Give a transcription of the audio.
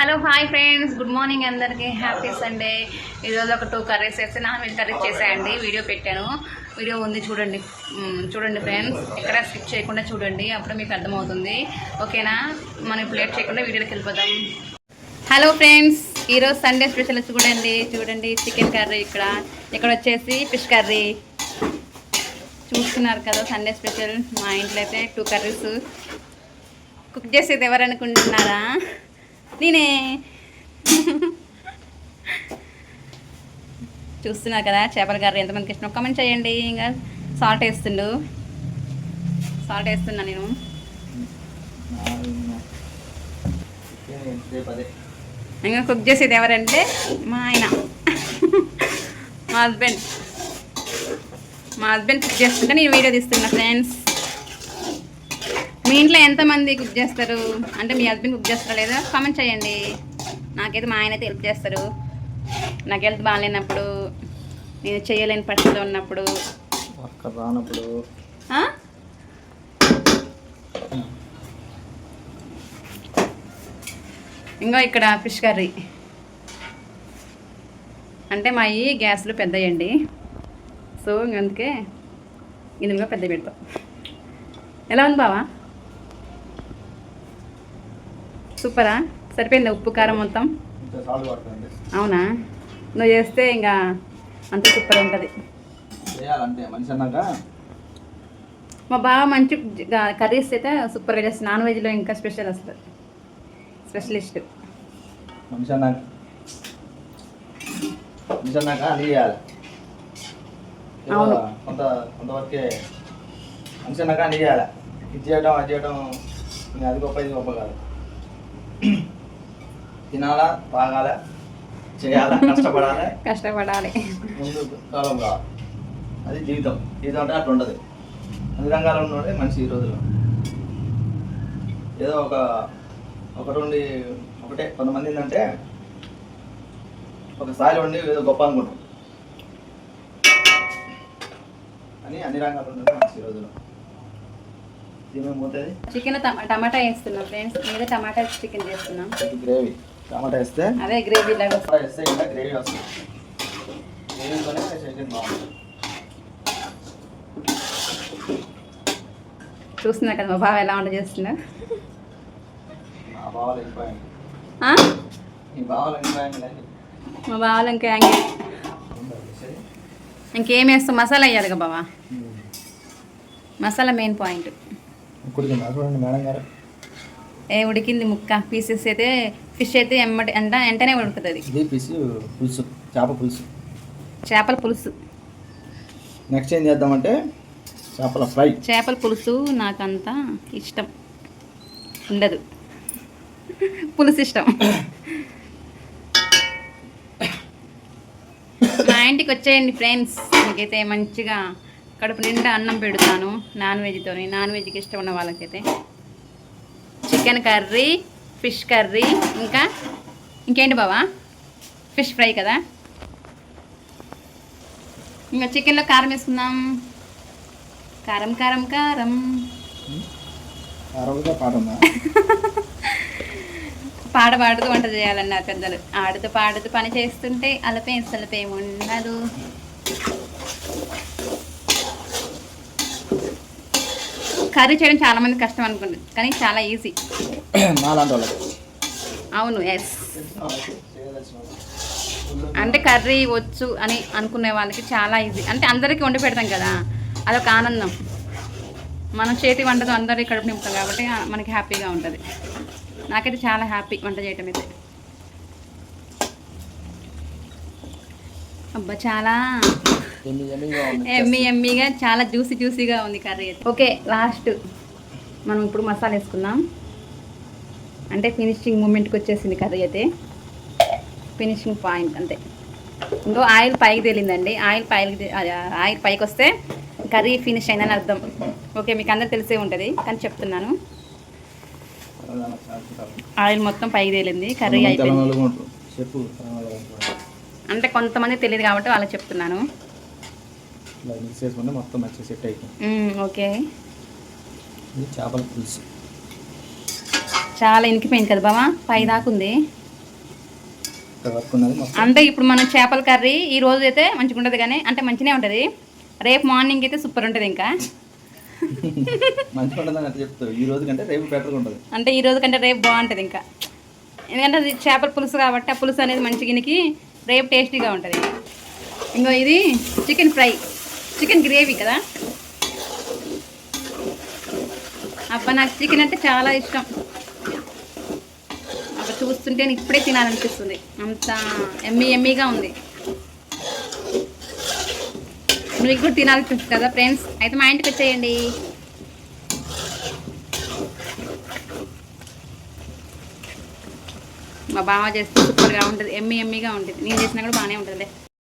Hello hi friends, good morning అందరికీ. Happy Sunday. ఈరోజు ఒక 2 కర్రీస్ వేస్తే నాన్ వెజ్ కర్రీస్ చేసాయండి. వీడియో పెట్టాను, వీడియో ఉంది చూడండి. చూడండి ఫ్రెండ్స్, ఎక్కడ స్కిప్ చేయకుండా చూడండి, అప్పుడు మీకు అర్థమవుతుంది. ఓకేనా? మనం ఇప్పుడు లేట్ చేయకుండా వీడియోకి వెళ్ళిపోదాం. హలో ఫ్రెండ్స్, ఈరోజు సండే స్పెషల్ చూడండి చికెన్ కర్రీ. ఇక్కడ వచ్చేసి ఫిష్ కర్రీ. చూస్తున్నారు కదా, సండే స్పెషల్. మా ఇంట్లో అయితే 2 కర్రీస్. కుక్ చేసేది ఎవరనుకుంటున్నారా? నేనే. చూస్తున్నారు కదా చేపల కర్రీ. ఎంతమందికి ఇష్టం కామెంట్ చేయండి. ఇంకా సాల్ట్ వేస్తున్నా నేను. ఇంకా కుక్ చేసేది ఎవరంటే మా ఆయన, మా హస్బెండ్ కుక్ చేస్తుంటే నేను వీడియో తీస్తున్నా. ఫ్రెండ్స్, మీ ఇంట్లో ఎంతమంది కుక్ చేస్తారు? అంటే మీ హస్బెండ్ కుక్ చేస్తారా లేదా కామెంట్ చేయండి. నాకైతే మా ఆయన అయితే హెల్ప్ చేస్తారు. నాకు హెల్త్ బాగాలేనప్పుడు, నేను చేయలేని పరిస్థితిలో ఉన్నప్పుడు, రానప్పుడు. ఇంకా ఇక్కడ ఫిష్ కర్రీ అంటే మా ఈ గ్యాస్లు పెద్దయండి, సో అందుకే ఇది పెద్ద పెడతాం. ఎలా ఉంది బావా? సూపరా? సరిపోయిందా ఉప్పు కారం మొత్తం? అవునా? నువ్వు చేస్తే ఇంకా అంత సూపర్ ఉంటుంది. మా బావ మంచి కర్రీస్ అయితే సూపర్గా చేస్తుంది. నాన్ వెజ్లో ఇంకా స్పెషల్ వస్తుంది, స్పెషలిస్ట్. అవును, కొంతవరకే మనిషి అన్ని చేయాలి. ఇది చేయడం అది చేయడం అది గొప్ప ఇది గొప్ప కాదు. తినాలా, తాగాలా, చేయాలా, కష్టపడాలి, ముందు కాలం కావాలి. అది జీవితం అంటే అట్లా ఉండదు. అన్ని రంగాల్లో ఉన్నోడే మనిషి ఈ రోజుల్లో. ఏదో ఒకటే కొంతమంది ఏంటంటే ఒక స్థాయిలో ఉండి ఏదో గొప్ప అనుకుంటాం, అని అన్ని రంగాల్లో ఉన్నది మనిషి ఈ రోజుల్లో. చికెన్ టమాటా వేస్తున్నాం ఫ్రెండ్స్. మీద టమాటా చికెన్ చేస్తున్నాం. గ్రేవీ టమాటా వేస్తే అదే గ్రేవీ లాగా వేస్తే ఇంకా గ్రేవీ వస్తుంది. గ్రేవీతోనే చికెన్ బాగుంటుంది. చూస్తున్నా కదా మా బావ ఎలా వంట చేస్తున్నా. మా బావలు వెళ్ళిపోయాను. మా బావలు ఇంకేం వేస్తాం? మసాలా వేయాలి కదా బావా, మసాలా మెయిన్ పాయింట్. ఉడికింది ముక్క. పీసెస్ అయితే ఫిష్ అయితే వెంటనే ఉడుకుతుంది. చేపల పులుసు. నెక్స్ట్ ఏం చేద్దామంటే చేపల పులుసు నాకంతా ఇష్టం ఉండదు, పులుసు ఇష్టం. మా ఇంటికి వచ్చేయండి ఫ్రెండ్స్, మీకైతే మంచిగా కడుపు నిండా అన్నం పెడతాను నాన్ వెజ్తోని. నాన్ వెజ్కి ఇష్టం ఉన్న వాళ్ళకైతే చికెన్ కర్రీ, ఫిష్ కర్రీ, ఇంకేంటి బావా? ఫిష్ ఫ్రై కదా. ఇంకా చికెన్లో కారం వేసుకుందాం. కారం కారం కారం. పాడుతూ వంట చేయాలన్నారు పెద్దలు. పాడుతూ పని చేస్తుంటే అలపేం ఉండదు. కర్రీ చేయడం చాలా మంది కష్టం అనుకుంటుంది, కానీ చాలా ఈజీ. అవును, ఎస్. అంటే కర్రీ వచ్చు అని అనుకునే వాళ్ళకి చాలా ఈజీ. అంటే అందరికీ వండి పెడతాం కదా, అదొక ఆనందం. మనం చేతి వంటతో అందరికీ కడుపు నింపుతాం కాబట్టి మనకి హ్యాపీగా ఉంటుంది. నాకైతే చాలా హ్యాపీ వంట చేయటం అయితే. అబ్బా, చాలా ఎమ్మీగా, చాలా జ్యూసీగా ఉంది కర్రీ అయితే. ఓకే, లాస్ట్ మనం ఇప్పుడు మసాలా వేసుకుందాం. అంటే ఫినిషింగ్ మూమెంట్కి వచ్చేసింది కర్రీ అయితే. ఫినిషింగ్ పాయింట్ అంతే. ఇంకో ఆయిల్ పైకి తేలిందండి. ఆయిల్ పైకి వస్తే కర్రీ ఫినిష్ అయిందని అర్థం. ఓకే, మీకు అందరు తెలిసే ఉంటుంది కానీ చెప్తున్నాను. ఆయిల్ మొత్తం పైకి తేలింది, కర్రీ అయిపోయింది. అంటే కొంతమంది తెలియదు కాబట్టి వాళ్ళకి చెప్తున్నాను. ఓకే, చేపల పులుసు చాలా ఇనికిపోయింది కదా బావా, పై దాకా ఉంది. ఇక్కడ వర్క్ ఉన్నది మొత్తం. అంటే ఇప్పుడు మనం చేపల కర్రీ ఈ రోజు అయితే మంచిగా ఉంటుంది, కానీ అంటే మంచిగానే ఉంటుంది. రేపు మార్నింగ్ అయితే సూపర్ ఉంటుంది. ఇంకా మంచిగా ఉంటుంది అని చెప్తారు. ఈ రోజు కంటే రేపు బెటర్గా ఉంటుంది. అంటే ఈ రోజు కంటే రేపు బాగుంటుంది ఇంకా, ఎందుకంటే అది చేపల పులుసు కాబట్టి ఆ పులుసు అనేది మంచిగినికి రేపు టేస్టీగా ఉంటుంది. ఇంకో ఇది చికెన్ ఫ్రై, చికెన్ గ్రేవీ కదా. అబ్బా నాకు చికెన్ అంటే చాలా ఇష్టం. అబ్బా చూస్తుంటే ఇప్పుడే తినాలనిపిస్తుంది, అంత ఎమ్మీగా ఉంది. మీకు కూడా తినాలనిపిస్తుంది కదా ఫ్రెండ్స్, అయితే మా ఇంటికి వచ్చేయండి. మా బావ చేస్తే సూపర్గా ఉంటుంది, ఎమ్మీగా ఉంటుంది. నేను చేసినా కూడా బాగానే ఉంటుంది.